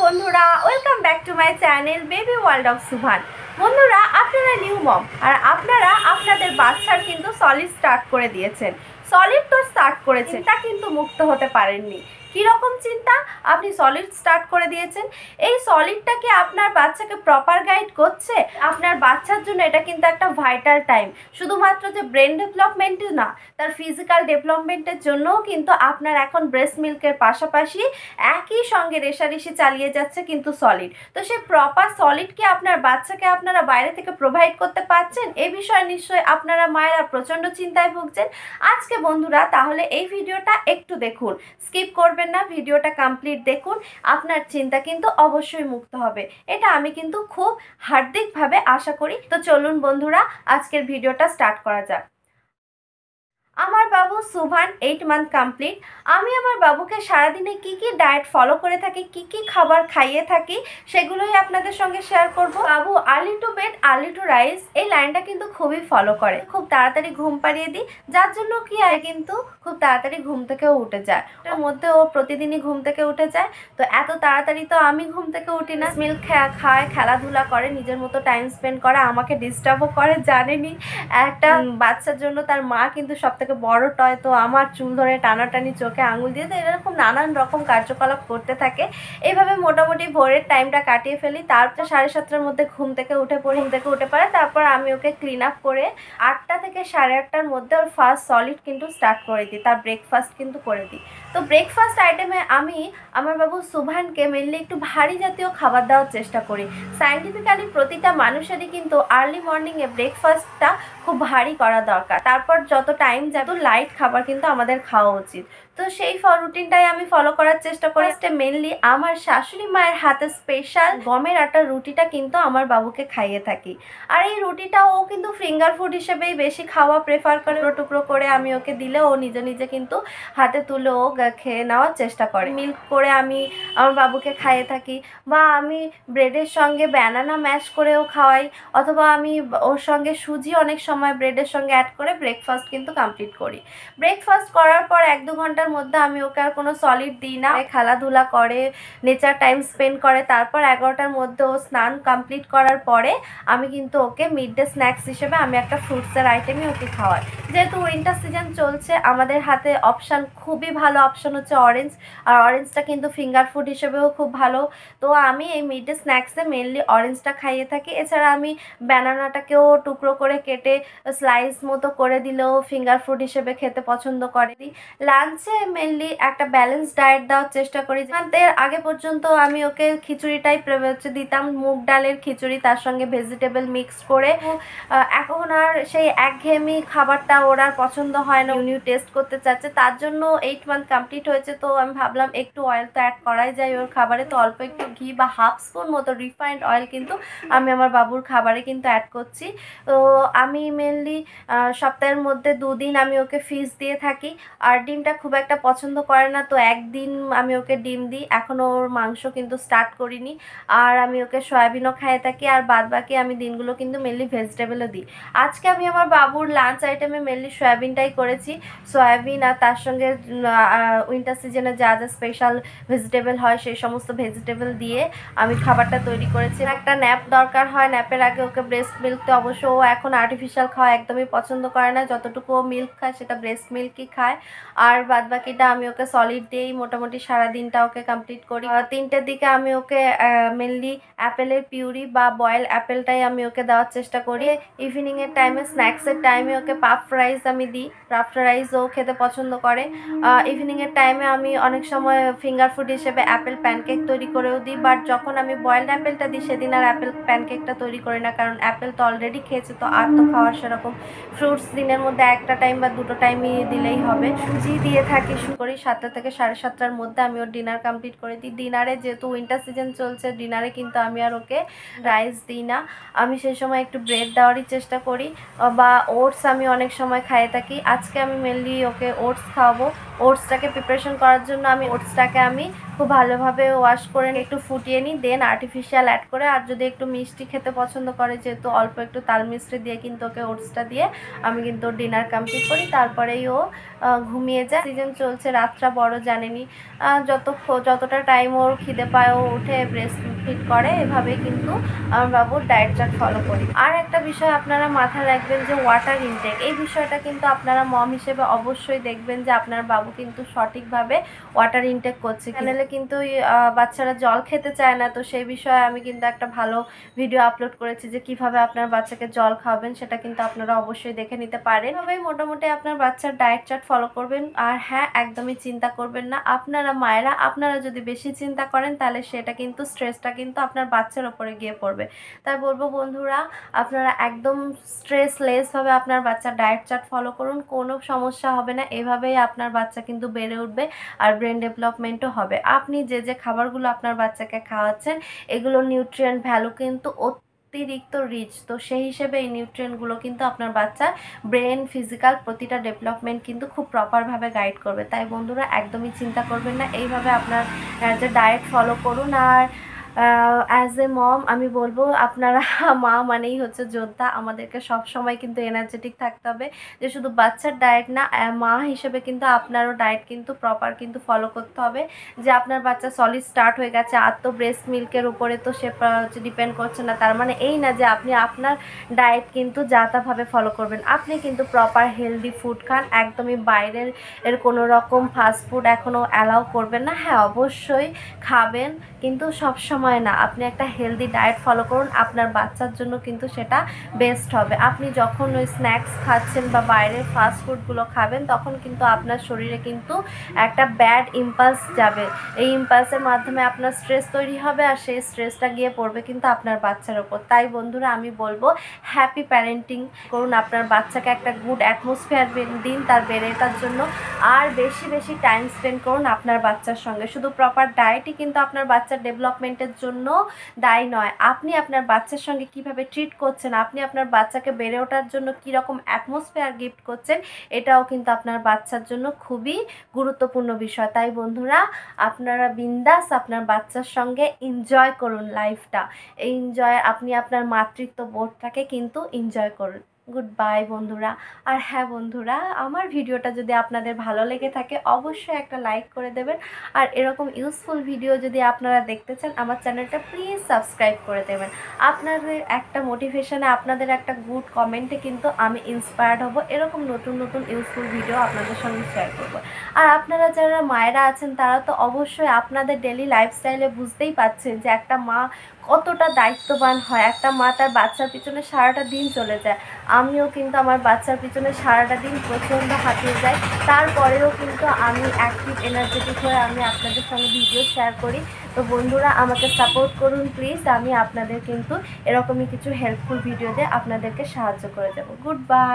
বন্ধুরা, welcome back to my channel baby world of সুভান। বন্ধুরা, আপনারা নিউ মম আর আপনারা আপনাদের বাচ্চার কিন্তু সলিড স্টার্ট করে দিয়েছেন। সলিড তো স্টার্ট করেছেন, তা কিন্তু মুক্ত হতে পারেননি। কীরকম চিন্তা? আপনি সলিড স্টার্ট করে দিয়েছেন, এই সলিডটা কি আপনার বাচ্চাকে প্রপার গাইড করছে? আপনার বাচ্চার জন্য এটা কিন্তু একটা ভাইটাল টাইম। শুধুমাত্র যে ব্রেন ডেভেলপমেন্টই না, তার ফিজিক্যাল ডেভেলপমেন্টের জন্যও কিন্তু আপনার এখন ব্রেস্ট মিল্কের পাশাপাশি একই সঙ্গে রেষারেষি চালিয়ে যাচ্ছে কিন্তু সলিড। তো সেই প্রপার সলিড কি আপনার বাচ্চাকে আপনারা বাইরে থেকে প্রোভাইড করতে পারছেন? এই বিষয়ে নিশ্চয়ই আপনারা মায়েরা প্রচণ্ড চিন্তায় ভুগছেন। আজকে বন্ধুরা তাহলে এই ভিডিওটা একটু দেখুন, স্কিপ করবেন না, ভিডিওটা কমপ্লিট দেখুন। আপনার চিন্তা কিন্তু অবশ্যই মুক্ত হবে, এটা আমি কিন্তু খুব হার্দিকভাবে আশা করি। তো চলুন বন্ধুরা, আজকের ভিডিওটা স্টার্ট করা যাক। আমার বাবু সুভান 8 মান্থ কমপ্লিট। আমি আমার বাবুকে সারাদিনে কি কি ডায়েট ফলো করে থাকি, কি কি খাবার খাইয়ে থাকি, সেগুলোই আপনাদের সঙ্গে শেয়ার করব। বাবু early to bed early to rise, এই লাইনটা কিন্তু খুবই ফলো করে। খুব তাড়াতাড়ি ঘুম পাড়িয়ে দিই, যার জন্য কি হয় কিন্তু খুব তাড়াতাড়ি ঘুম থেকেও উঠে যায়। ওর মধ্যে ও প্রতিদিনই ঘুম থেকে উঠে যায়। তো এত তাড়াতাড়ি তো আমি ঘুম থেকে উঠি না। মিল্ক খায়, খেলাধুলা করে, নিজের মতো টাইম স্পেন্ড করে, আমাকে ডিস্টার্বও করে। জানেনি একটা বাচ্চার জন্য তার মা কিন্তু সবথেকে বড় টয়। তো আমার চুল ধরে টানাটানি, চোখে আঙুল দিয়ে, তো এরকম নানান রকম কার্যকলাপ করতে থাকে। এইভাবে মোটামুটি ভোরের টাইমটা কাটিয়ে ফেলি। তারপর 7:30টার মধ্যে ঘুম থেকে উঠে পড়ে। তারপর আমি ওকে ক্লিন আপ করে 8টা থেকে 8:30টার মধ্যে ওর ফার্স্ট সলিড কিন্তু স্টার্ট করে দিই। তার ব্রেকফাস্ট কিন্তু করে দিই। তো ব্রেকফাস্ট আইটেমে আমি আমার বাবু সুভানকে মেনলি একটু ভারী জাতীয় খাবার দেওয়ার চেষ্টা করি। সায়েন্টিফিক্যালি প্রতিটা মানুষেরই কিন্তু আর্লি মর্নিংয়ে ব্রেকফাস্টটা খুব ভারী করা দরকার। তারপর যত টাইম যাবে লাইট খাবার কিন্তু আমাদের খাওয়া উচিত। তো সেই রুটিনটাই আমি ফলো করার চেষ্টা করি। মেনলি আমার শাশুড়ি মায়ের হাতে স্পেশাল গমের আটার রুটিটা কিন্তু আমার বাবুকে খাইয়ে থাকি। আর এই রুটিটা ও কিন্তু ফিঙ্গার ফুড হিসেবেই বেশি খাওয়া প্রেফার করে। টুকরো করে আমি ওকে দিলে ও নিজে নিজে কিন্তু হাতে তুলে ও খেয়ে নেওয়ার চেষ্টা করে। মিল্ক করে আমি আমার বাবুকে খাইয়ে থাকি, বা আমি ব্রেডের সঙ্গে ব্যানানা ম্যাশ করেও খাওয়াই, অথবা আমি ওর সঙ্গে সুজি অনেক সময় ব্রেডের সঙ্গে অ্যাড করে ব্রেকফাস্ট কিন্তু কমপ্লিট করি। ব্রেকফাস্ট করার পর 1-2 ঘন্টার মধ্যে আমি ওকে আর কোনো সলিড দিই না। খেলাধুলা করে, নেচার টাইম স্পেন্ড করে। তারপর 11টার মধ্যে ও স্নান কমপ্লিট করার পরে আমি কিন্তু ওকে মিড ডে স্ন্যাক্স হিসেবে আমি একটা ফ্রুটসের আইটেমই ওকে খাওয়াই। যেহেতু উইন্টার সিজন চলছে, আমাদের হাতে অপশান, খুবই ভালো অপশান হচ্ছে অরেঞ্জ। আর অরেঞ্জটা কিন্তু ফিঙ্গার ফুড হিসেবেও খুব ভালো। তো আমি এই মিড ডে স্ন্যাক্সে মেনলি অরেঞ্জটা খাইয়ে থাকি। এছাড়া আমি ব্যানানাটাকেও টুকরো করে কেটে স্লাইস মতো করে দিলেও ফিঙ্গার ফুড হিসেবে খেতে পছন্দ করে। লাঞ্চে মেনলি একটা ব্যালেন্স ডায়েট দেওয়ার চেষ্টা করি। এর আগে পর্যন্ত আমি ওকে খিচুড়িটাই দিতাম, মুগ ডালের খিচুড়ি, তার সঙ্গে ভেজিটেবল মিক্স করে। এখন আর সেই একঘেয়েমি খাবারটা ওর আর পছন্দ হয় না, নিউ টেস্ট করতে চাচ্ছে। তার জন্য 8 মান্থ কমপ্লিট হয়েছে, তো আমি ভাবলাম একটু অয়েল তো অ্যাড করাই যায় ওর খাবারে। তো অল্প একটু ঘি বা হাফ স্পুন মতো রিফাইন্ড অয়েল কিন্তু আমি আমার বাবুর খাবারে কিন্তু অ্যাড করছি। তো আমি মেনলি সপ্তাহের মধ্যে 2 দিন আমি ওকে ফিশ দিয়ে থাকি। আর ডিমটা খুব একটা পছন্দ করে না, তো একদিন আমি ওকে ডিম দিই। এখনও ওর মাংস কিন্তু স্টার্ট করিনি। আর আমি ওকে সয়াবিনও খাইয়ে থাকি। আর বাদ বাকি আমি দিনগুলো কিন্তু মেনলি ভেজিটেবলও দিই। আজকে আমি আমার বাবুর লাঞ্চ আইটেমে মেনলি সয়াবিনটাই করেছি। সয়াবিন আর তার সঙ্গে উইন্টার সিজনে যা যা স্পেশাল ভেজিটেবল হয় সেই সমস্ত ভেজিটেবল দিয়ে আমি খাবারটা তৈরি করেছি। একটা ন্যাপ দরকার হয়, ন্যাপের আগে ওকে ব্রেস্ট মিল্ক, তো অবশ্য ও এখন আর্টিফিশিয়াল খাওয়া একদমই পছন্দ করে না। যতটুকু ও মিল্ক খায় সেটা ব্রেস্ট মিল্কই খায়। আর বাদ বাকিটা আমি ওকে সলিড দিয়েই মোটামুটি সারাদিনটা ওকে কমপ্লিট করি। 3টের দিকে আমি ওকে মেনলি অ্যাপেলের পিউরি বা বয়েল অ্যাপেলটাই আমি ওকে দেওয়ার চেষ্টা করি। ইভিনিংয়ের টাইমে স্ন্যাক্সের টাইমে ওকে পাফ রাইস আমি দিই। পাফ রাইস ও খেতে পছন্দ করে। ইভিনিংয়ের টাইমে আমি অনেক সময় ফিঙ্গার ফুড হিসেবে অ্যাপেল প্যানকেক তৈরি করেও দিই। বাট যখন আমি বয়েলড অ্যাপেলটা দিই সেদিন আর অ্যাপেল প্যানকেকটা তৈরি করি না, কারণ অ্যাপেল তো অলরেডি খেয়েছে, তো আর তো খাওয়ার সেরকম। ফ্রুটস দিনের মধ্যে একটা টাইম বা 2টো টাইমই দিলেই হবে। সুজি দিয়ে থাকি শুরু করি 7টা থেকে 7:30টার মধ্যে আমি ওর ডিনার কমপ্লিট করে দিই। ডিনারে যেহেতু উইন্টার সিজন চলছে, ডিনারে কিন্তু আমি আর ওকে রাইস দিই না। আমি সেই সময় একটু ব্রেড দেওয়ারই চেষ্টা করি, বা ওটস আমি অনেক সময় খাইয়ে থাকি। আজকে আমি মেনলি ওকে ওটস খাওয়াবো। ওটসটাকে প্রিপারেশন করার জন্য আমি ওটসটাকে আমি খুব ভালোভাবে ওয়াশ করে একটু ফুটিয়ে নিই, দেন আর্টিফিশিয়াল অ্যাড করে। আর যদি একটু মিষ্টি খেতে পছন্দ করে, যেহেতু অল্প একটু তাল মিষ্টি দিয়ে কিন্তু ওকে ওটসটা দিয়ে আমি কিন্তু ডিনার কমপ্লিট করি, তারপরেই ও ঘুমিয়ে যায়। সিজন চলছে, রাতটা বড় জানেনি, যতটা টাইম ওর খিদে পায় ও উঠে ব্রেস্ট ফিড করে। এভাবেই কিন্তু আমার বাবুর ডায়েট চার্ট ফলো করি। আর একটা বিষয় আপনারা মাথায় রাখবেন যে ওয়াটার ইনটেক, এই বিষয়টা কিন্তু আপনারা মম হিসেবে অবশ্যই দেখবেন যে আপনার বাবু কিন্তু সঠিকভাবে ওয়াটার ইনটেক করছে। চ্যানেলে কিন্তু বাচ্চারা জল খেতে চায় না, তো সেই বিষয়ে আমি কিন্তু একটা ভালো ভিডিও আপলোড করেছি যে কিভাবে আপনার বাচ্চাকে জল খাওয়াবেন, সেটা কিন্তু আপনারা অবশ্যই দেখে নিতে পারেন। এভাবেই মোটামুটি আপনার বাচ্চার ডায়েট চার্ট ফলো করবেন। আর হ্যাঁ, একদমই চিন্তা করবেন না আপনারা মায়েরা, আপনারা যদি বেশি চিন্তা করেন তাহলে সেটা কিন্তু স্ট্রেসটা কিন্তু আপনার বাচ্চার ওপরে গিয়ে পড়বে। তাই বলবো বন্ধুরা, আপনারা একদম স্ট্রেসলেসভাবে আপনার বাচ্চার ডায়েট চার্ট ফলো করুন, কোনো সমস্যা হবে না। এভাবেই আপনার বাচ্চা কিন্তু বেড়ে উঠবে আর ব্রেন ডেভেলপমেন্টও হবে। আপনি যে খাবারগুলো আপনার বাচ্চাকে খাওয়াচ্ছেন, এগুলোর নিউট্রিয়েন্ট ভ্যালু কিন্তু অতিরিক্ত রিচ, তো সেই হিসেবে এই নিউট্রিয়েন্টগুলো কিন্তু আপনার বাচ্চার ব্রেন, ফিজিক্যাল প্রতিটা ডেভেলপমেন্ট কিন্তু খুব প্রপারভাবে গাইড করবে। তাই বন্ধুরা একদমই চিন্তা করবেন না, এইভাবে আপনার যে ডায়েট ফলো করুন। আর অ্যাজ এ মম আমি বলবো, আপনারা মা মানেই হচ্ছে যোদ্ধা, আমাদেরকে সব সময় কিন্তু এনার্জেটিক থাকতে হবে। যে শুধু বাচ্চার ডায়েট না, মা হিসেবে কিন্তু আপনারও ডায়েট কিন্তু প্রপার কিন্তু ফলো করতে হবে। যে আপনার বাচ্চা সলিড স্টার্ট হয়ে গেছে আর তো ব্রেস্ট মিল্কের উপরে তো সে ডিপেন্ড করছে না, তার মানে এই না যে আপনি আপনার ডায়েট কিন্তু যা তাভাবে ফলো করবেন। আপনি কিন্তু প্রপার হেলদি ফুড খান, একদমই বাইরের কোনো রকম ফাস্ট ফুড এখনও অ্যালাউ করবেন না। হ্যাঁ, অবশ্যই খাবেন, কিন্তু সব সময় না। আপনি একটা হেলদি ডায়েট ফলো করুন, আপনার বাচ্চার জন্য কিন্তু সেটা বেস্ট হবে। আপনি যখন ওই স্ন্যাক্স খাচ্ছেন বা বাইরের ফাস্ট ফুডগুলো খাবেন, তখন কিন্তু আপনার শরীরে কিন্তু একটা ব্যাড ইম্পালস যাবে। এই ইম্পালসের মাধ্যমে আপনার স্ট্রেস তৈরি হবে, আর সেই স্ট্রেসটা গিয়ে পড়বে কিন্তু আপনার বাচ্চার ওপর। তাই বন্ধুরা আমি বলবো, হ্যাপি প্যারেন্টিং করুন, আপনার বাচ্চাকে একটা গুড অ্যাটমসফিয়ার দিন তার বেড়ে ওঠার জন্য। আর বেশি বেশি টাইম স্পেন্ড করুন আপনার বাচ্চার সঙ্গে। শুধু প্রপার ডায়েটই কিন্তু আপনার বাচ্চার ডেভেলপমেন্টের জন্য দায়ী নয়, আপনি আপনার বাচ্চার সঙ্গে কিভাবে ট্রিট করছেন, আপনি আপনার বাচ্চাকে বেড়ে ওঠার জন্য কীরকম অ্যাটমসফিয়ার গিফট করছেন, এটাও কিন্তু আপনার বাচ্চার জন্য খুবই গুরুত্বপূর্ণ বিষয়। তাই বন্ধুরা, আপনারা বিন্দাস আপনার বাচ্চার সঙ্গে এনজয় করুন লাইফটা। এই এনজয় আপনি আপনার মাতৃত্ব বোধটাকে কিন্তু এনজয় করুন। গুড বাই বন্ধুরা। আর হ্যাঁ বন্ধুরা, আমার ভিডিওটা যদি আপনাদের ভালো লেগে থাকে অবশ্যই একটা লাইক করে দেবেন। আর এরকম ইউজফুল ভিডিও যদি আপনারা দেখতে চান, আমার চ্যানেলটা প্লিজ সাবস্ক্রাইব করে দেবেন। আপনাদের একটা মোটিভেশনে, আপনাদের একটা গুড কমেন্টে কিন্তু আমি ইন্সপায়ার্ড হব, এরকম নতুন নতুন ইউজফুল ভিডিও আপনাদের সঙ্গে শেয়ার করব। আর আপনারা যারা মায়েরা আছেন, তারা তো অবশ্যই আপনাদের ডেলি লাইফস্টাইলে বুঝতেই পাচ্ছেন যে একটা মা কতটা দায়িত্ববান হয়। একটা মা তার বাচ্চার পিছনে সারাটা দিন চলে যায়। আমিও কিন্তু আমার বাচ্চার পিছনে সারাটা দিন প্রচণ্ড হাঁপিয়ে যাই, তারপরেও কিন্তু আমি অ্যাক্টিভ এনার্জেটিক হয়ে আমি আপনাদের সঙ্গে ভিডিও শেয়ার করি। তো বন্ধুরা আমাকে সাপোর্ট করুন প্লিজ, আমি আপনাদের কিন্তু এরকমই কিছু হেল্পফুল ভিডিও দিয়ে আপনাদেরকে সাহায্য করে যাব। Good bye.